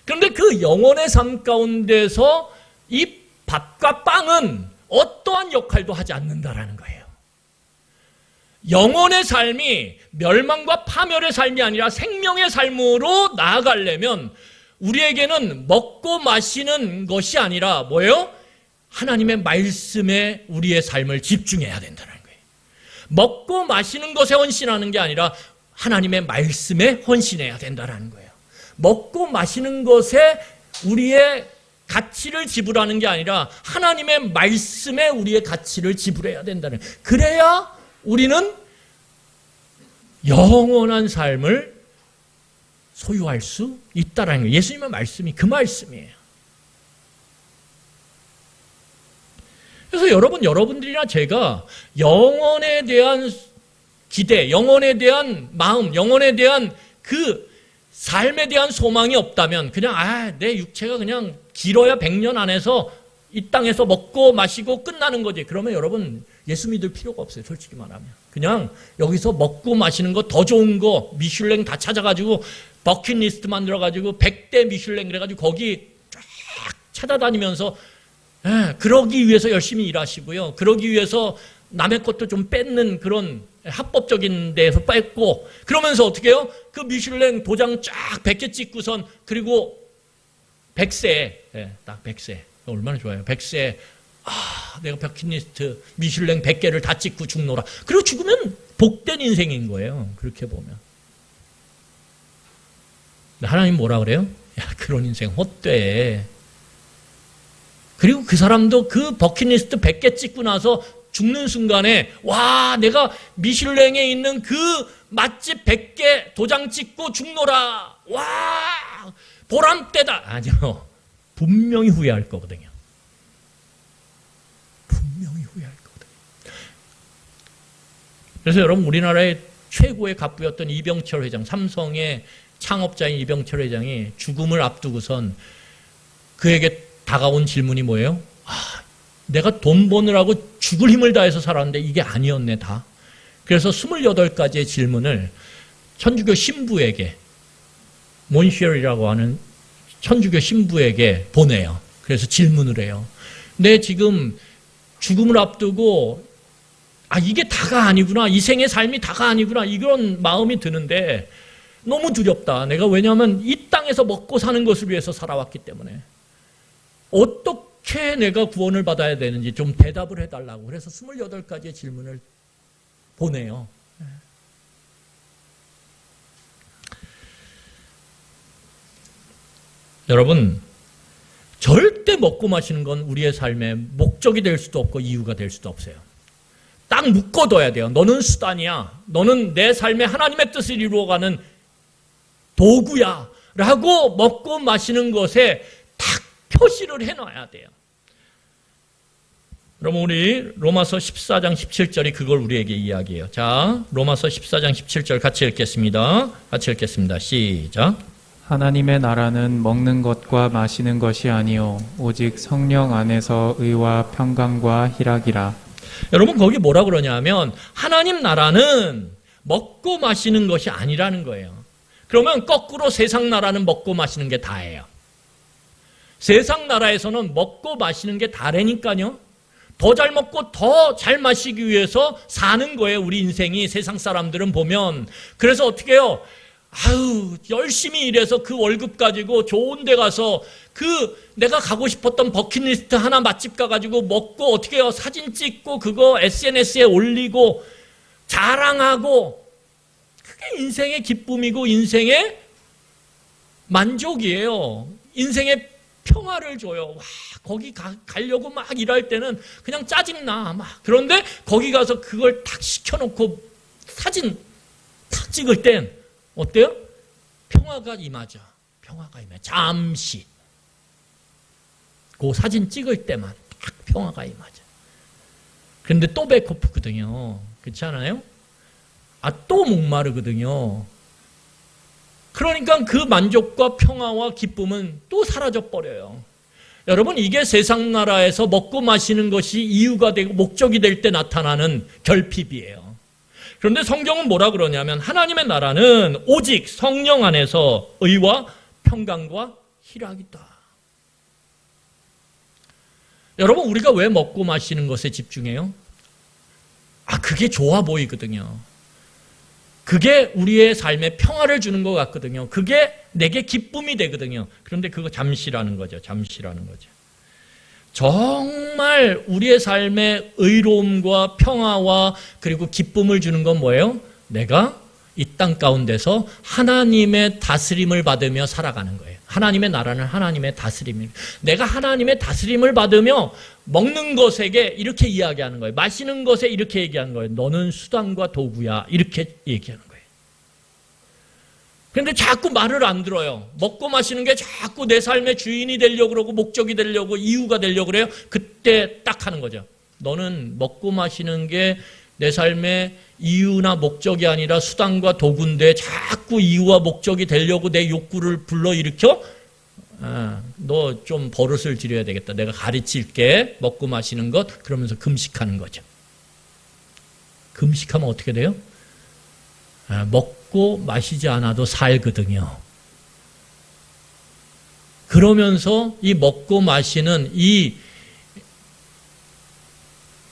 그런데 그 영혼의 삶 가운데서 이 밥과 빵은 어떠한 역할도 하지 않는다라는 거예요. 영혼의 삶이 멸망과 파멸의 삶이 아니라 생명의 삶으로 나아가려면 우리에게는 먹고 마시는 것이 아니라 뭐예요? 하나님의 말씀에 우리의 삶을 집중해야 된다는 거예요. 먹고 마시는 것에 헌신하는 게 아니라 하나님의 말씀에 헌신해야 된다는 거예요. 먹고 마시는 것에 우리의 가치를 지불하는 게 아니라 하나님의 말씀에 우리의 가치를 지불해야 된다는 거예요. 그래야 우리는 영원한 삶을 소유할 수 있다라는 거예요. 예수님의 말씀이 그 말씀이에요. 그래서 여러분들이나 제가 영혼에 대한 기대, 영혼에 대한 마음, 영혼에 대한 그 삶에 대한 소망이 없다면 그냥 내 육체가 그냥 길어야 100년 안에서 이 땅에서 먹고 마시고 끝나는 거지. 그러면 여러분 예수 믿을 필요가 없어요. 솔직히 말하면. 그냥 여기서 먹고 마시는 거 더 좋은 거 미슐랭 다 찾아가지고 버킷리스트 만들어가지고 100대 미슐랭 그래가지고 거기 쫙 찾아다니면서 그러기 위해서 열심히 일하시고요. 그러기 위해서 남의 것도 좀 뺏는 그런 합법적인 데에서 뺏고 그러면서 어떻게 해요? 그 미슐랭 도장 쫙 100개 찍고선 그리고 100세 딱 100세 얼마나 좋아요. 100세 내가 버킷리스트 미슐랭 100개를 다 찍고 죽노라. 그리고 죽으면 복된 인생인 거예요. 그렇게 보면. 하나님 뭐라 그래요? 야, 그런 인생 헛돼. 그리고 그 사람도 그 버킷리스트 100개 찍고 나서 죽는 순간에 와 내가 미슐랭에 있는 그 맛집 100개 도장 찍고 죽노라. 와 보람대다. 아니요. 분명히 후회할 거거든요. 분명히 후회할 거거든요. 그래서 여러분 우리나라의 최고의 갑부였던 이병철 회장, 삼성의 창업자인 이병철 회장이 죽음을 앞두고선 그에게 다가온 질문이 뭐예요? 내가 돈 버느라고 죽을 힘을 다해서 살았는데 이게 아니었네 다. 그래서 28가지의 질문을 천주교 신부에게 몬시얼이라고 하는 천주교 신부에게 보내요. 그래서 질문을 해요. 내 지금 죽음을 앞두고 이게 다가 아니구나. 이 생의 삶이 다가 아니구나. 이런 마음이 드는데 너무 두렵다. 내가 왜냐하면 이 땅에서 먹고 사는 것을 위해서 살아왔기 때문에 어떻게 내가 구원을 받아야 되는지 좀 대답을 해달라고. 그래서 28가지의 질문을 보내요. 여러분 절대 먹고 마시는 건 우리의 삶의 목적이 될 수도 없고 이유가 될 수도 없어요. 딱 묶어둬야 돼요. 너는 수단이야. 너는 내 삶에 하나님의 뜻을 이루어가는 도구야 라고 먹고 마시는 것에 딱 표시를 해놔야 돼요. 그럼 우리 로마서 14장 17절이 그걸 우리에게 이야기해요. 자, 로마서 14장 17절 같이 읽겠습니다. 같이 읽겠습니다. 시작. 하나님의 나라는 먹는 것과 마시는 것이 아니요 오직 성령 안에서 의와 평강과 희락이라. 여러분 거기 뭐라 그러냐면 하나님 나라는 먹고 마시는 것이 아니라는 거예요. 그러면 거꾸로 세상 나라는 먹고 마시는 게 다예요. 세상 나라에서는 먹고 마시는 게 다라니까요. 더 잘 먹고 더 잘 마시기 위해서 사는 거예요. 우리 인생이 세상 사람들은 보면. 그래서 어떻게 해요? 아유, 열심히 일해서 그 월급 가지고 좋은 데 가서 그 내가 가고 싶었던 버킷리스트 하나 맛집 가가지고 먹고 어떻게 해요? 사진 찍고 그거 SNS에 올리고 자랑하고 그게 인생의 기쁨이고 인생의 만족이에요. 인생의 평화를 줘요. 와, 거기 가려고 막 일할 때는 그냥 짜증나. 막. 그런데 거기 가서 그걸 탁 시켜놓고 사진 탁 찍을 땐 어때요? 평화가 임하죠. 평화가 임해. 잠시. 그 사진 찍을 때만 딱 평화가 임하죠. 그런데 또 배고프거든요. 그렇지 않아요? 아, 또 목마르거든요. 그러니까 그 만족과 평화와 기쁨은 또 사라져 버려요. 여러분, 이게 세상 나라에서 먹고 마시는 것이 이유가 되고 목적이 될 때 나타나는 결핍이에요. 그런데 성경은 뭐라 그러냐면 하나님의 나라는 오직 성령 안에서 의와 평강과 희락이다. 여러분, 우리가 왜 먹고 마시는 것에 집중해요? 아, 그게 좋아 보이거든요. 그게 우리의 삶에 평화를 주는 것 같거든요. 그게 내게 기쁨이 되거든요. 그런데 그거 잠시라는 거죠. 잠시라는 거죠. 정말 우리의 삶에 의로움과 평화와 그리고 기쁨을 주는 건 뭐예요? 내가 이 땅 가운데서 하나님의 다스림을 받으며 살아가는 거예요. 하나님의 나라는 하나님의 다스림입니다. 내가 하나님의 다스림을 받으며 먹는 것에게 이렇게 이야기하는 거예요. 마시는 것에 이렇게 얘기하는 거예요. 너는 수단과 도구야. 이렇게 얘기하는 거예요. 그런데 자꾸 말을 안 들어요. 먹고 마시는 게 자꾸 내 삶의 주인이 되려고 그러고 목적이 되려고 이유가 되려고 그래요. 그때 딱 하는 거죠. 너는 먹고 마시는 게 내 삶의 이유나 목적이 아니라 수단과 도구인데 자꾸 이유와 목적이 되려고 내 욕구를 불러일으켜? 너 좀 버릇을 들여야 되겠다. 내가 가르칠게. 먹고 마시는 것. 그러면서 금식하는 거죠. 금식하면 어떻게 돼요? 먹고 마시지 않아도 살거든요. 그러면서 이 먹고 마시는 이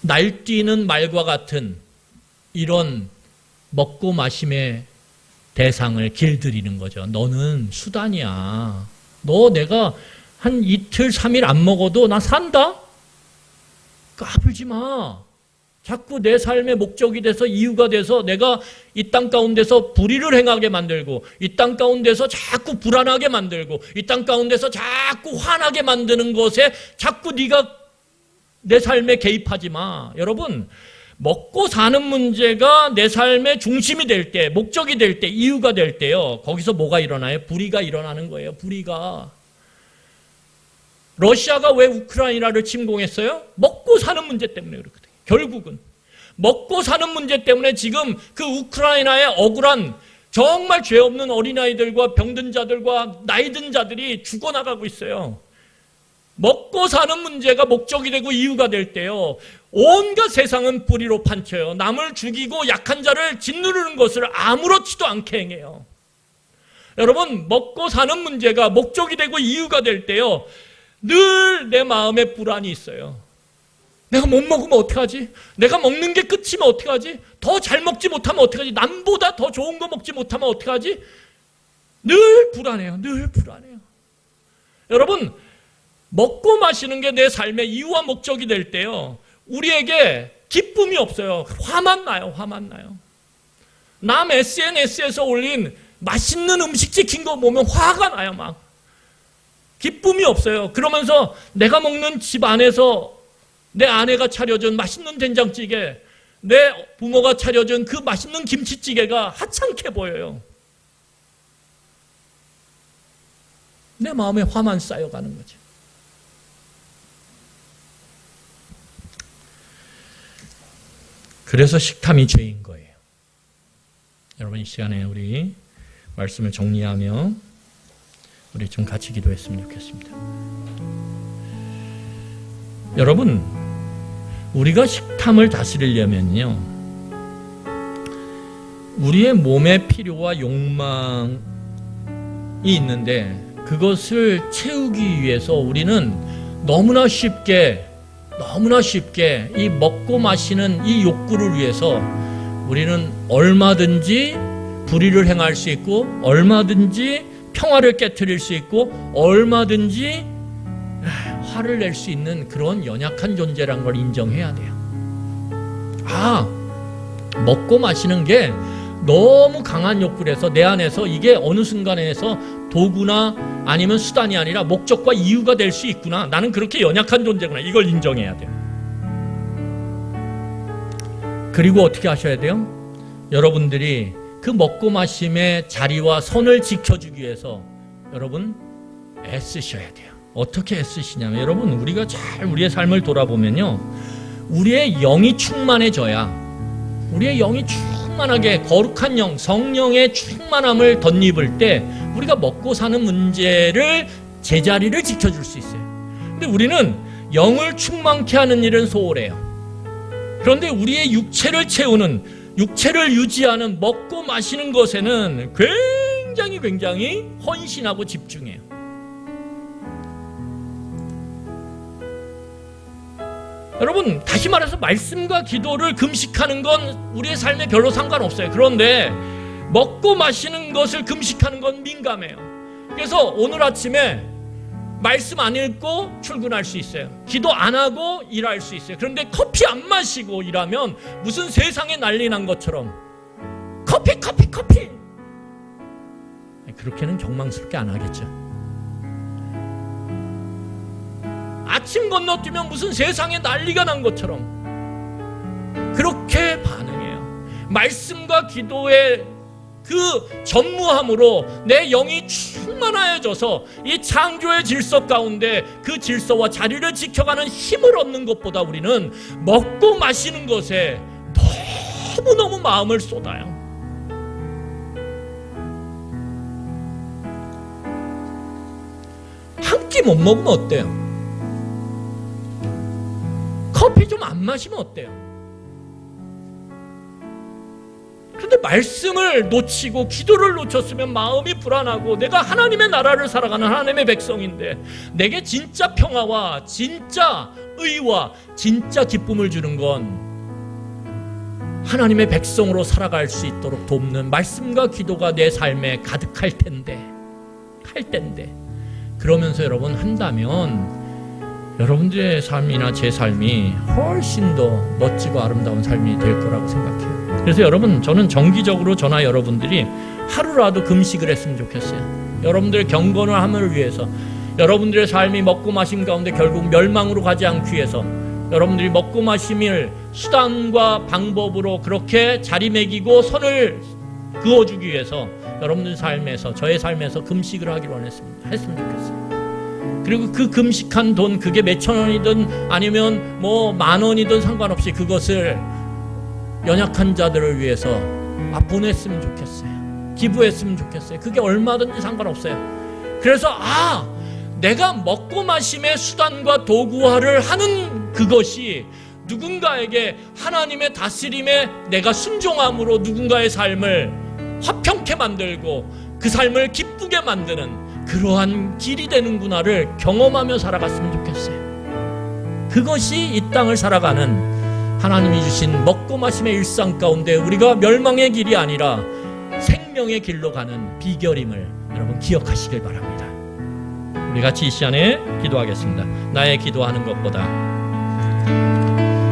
날뛰는 말과 같은 이런 먹고 마심의 대상을 길들이는 거죠. 너는 수단이야. 너 내가 한 이틀, 3일 안 먹어도 나 산다? 까불지 마. 자꾸 내 삶의 목적이 돼서 이유가 돼서 내가 이 땅 가운데서 불의를 행하게 만들고 이 땅 가운데서 자꾸 불안하게 만들고 이 땅 가운데서 자꾸 화나게 만드는 것에 자꾸 네가 내 삶에 개입하지 마. 여러분, 먹고 사는 문제가 내 삶의 중심이 될 때, 목적이 될 때, 이유가 될 때요. 거기서 뭐가 일어나요? 불의가 일어나는 거예요. 불의가. 러시아가 왜 우크라이나를 침공했어요? 먹고 사는 문제 때문에 그렇거든요. 결국은. 먹고 사는 문제 때문에 지금 그 우크라이나의 억울한 정말 죄 없는 어린아이들과 병든 자들과 나이든 자들이 죽어나가고 있어요. 먹고 사는 문제가 목적이 되고 이유가 될 때요. 온갖 세상은 불의로 판쳐요. 남을 죽이고 약한 자를 짓누르는 것을 아무렇지도 않게 행해요. 여러분, 먹고 사는 문제가 목적이 되고 이유가 될 때요. 늘 내 마음에 불안이 있어요. 내가 못 먹으면 어떡하지? 내가 먹는 게 끝이면 어떡하지? 더 잘 먹지 못하면 어떡하지? 남보다 더 좋은 거 먹지 못하면 어떡하지? 늘 불안해요. 늘 불안해요. 여러분, 먹고 마시는 게 내 삶의 이유와 목적이 될 때요. 우리에게 기쁨이 없어요. 화만 나요. 화만 나요. 남 SNS에서 올린 맛있는 음식 찍힌 거 보면 화가 나요. 막. 기쁨이 없어요. 그러면서 내가 먹는 집 안에서 내 아내가 차려준 맛있는 된장찌개, 내 부모가 차려준 그 맛있는 김치찌개가 하찮게 보여요. 내 마음에 화만 쌓여가는 거죠. 그래서 식탐이 죄인 거예요. 여러분, 이 시간에 우리 말씀을 정리하며 우리 좀 같이 기도했으면 좋겠습니다. 여러분, 우리가 식탐을 다스리려면요, 우리의 몸의 필요와 욕망이 있는데 그것을 채우기 위해서 우리는 너무나 쉽게 이 먹고 마시는 이 욕구를 위해서 우리는 얼마든지 불의를 행할 수 있고, 얼마든지 평화를 깨트릴 수 있고, 얼마든지 화를 낼 수 있는 그런 연약한 존재란 걸 인정해야 돼요. 먹고 마시는 게 너무 강한 욕구라서 내 안에서 이게 어느 순간에서 도구나 아니면 수단이 아니라 목적과 이유가 될 수 있구나. 나는 그렇게 연약한 존재구나. 이걸 인정해야 돼요. 그리고 어떻게 하셔야 돼요? 여러분들이 그 먹고 마심의 자리와 선을 지켜주기 위해서 여러분 애쓰셔야 돼요. 어떻게 애쓰시냐면, 여러분, 우리가 잘 우리의 삶을 돌아보면요, 우리의 영이 충만해져야, 우리의 영이 충만하게 거룩한 영, 성령의 충만함을 덧입을 때 우리가 먹고 사는 문제를 제자리를 지켜줄 수 있어요. 근데 우리는 영을 충만케 하는 일은 소홀해요. 그런데 우리의 육체를 채우는, 육체를 유지하는 먹고 마시는 것에는 굉장히 헌신하고 집중해요. 여러분, 다시 말해서 말씀과 기도를 금식하는 건 우리의 삶에 별로 상관없어요. 그런데 먹고 마시는 것을 금식하는 건 민감해요. 그래서 오늘 아침에 말씀 안 읽고 출근할 수 있어요. 기도 안 하고 일할 수 있어요. 그런데 커피 안 마시고 일하면 무슨 세상에 난리 난 것처럼 커피 그렇게는 경망스럽게 안 하겠죠. 아침 건너뛰면 무슨 세상에 난리가 난 것처럼 그렇게 반응해요. 말씀과 기도의 그 전무함으로 내 영이 충만하여져서 이 창조의 질서 가운데 그 질서와 자리를 지켜가는 힘을 얻는 것보다 우리는 먹고 마시는 것에 너무너무 마음을 쏟아요. 한 끼 못 먹으면 어때요? 커피 좀 안 마시면 어때요? 그런데 말씀을 놓치고 기도를 놓쳤으면 마음이 불안하고, 내가 하나님의 나라를 살아가는 하나님의 백성인데 내게 진짜 평화와 진짜 의와 진짜 기쁨을 주는 건 하나님의 백성으로 살아갈 수 있도록 돕는 말씀과 기도가 내 삶에 가득할 텐데 그러면서 여러분 한다면 여러분들의 삶이나 제 삶이 훨씬 더 멋지고 아름다운 삶이 될 거라고 생각해요. 그래서 여러분, 저는 정기적으로 저나 여러분들이 하루라도 금식을 했으면 좋겠어요. 여러분들의 경건함을 위해서, 여러분들의 삶이 먹고 마심 가운데 결국 멸망으로 가지 않기 위해서, 여러분들이 먹고 마심을 수단과 방법으로 그렇게 자리매기고 선을 그어주기 위해서 여러분들 삶에서, 저의 삶에서 금식을 하기로 했으면 좋겠어요. 그리고 그 금식한 돈, 그게 몇천 원이든 아니면 뭐 만 원이든 상관없이 그것을 연약한 자들을 위해서 보냈으면 좋겠어요. 기부했으면 좋겠어요. 그게 얼마든지 상관없어요. 그래서 내가 먹고 마심의 수단과 도구화를 하는 그것이 누군가에게 하나님의 다스림에 내가 순종함으로 누군가의 삶을 화평케 만들고 그 삶을 기쁘게 만드는 그러한 길이 되는구나를 경험하며 살아갔으면 좋겠어요. 그것이 이 땅을 살아가는 하나님이 주신 먹고 마심의 일상 가운데 우리가 멸망의 길이 아니라 생명의 길로 가는 비결임을 여러분 기억하시길 바랍니다. 우리 같이 이 시간에 기도하겠습니다. 나의 기도하는 것보다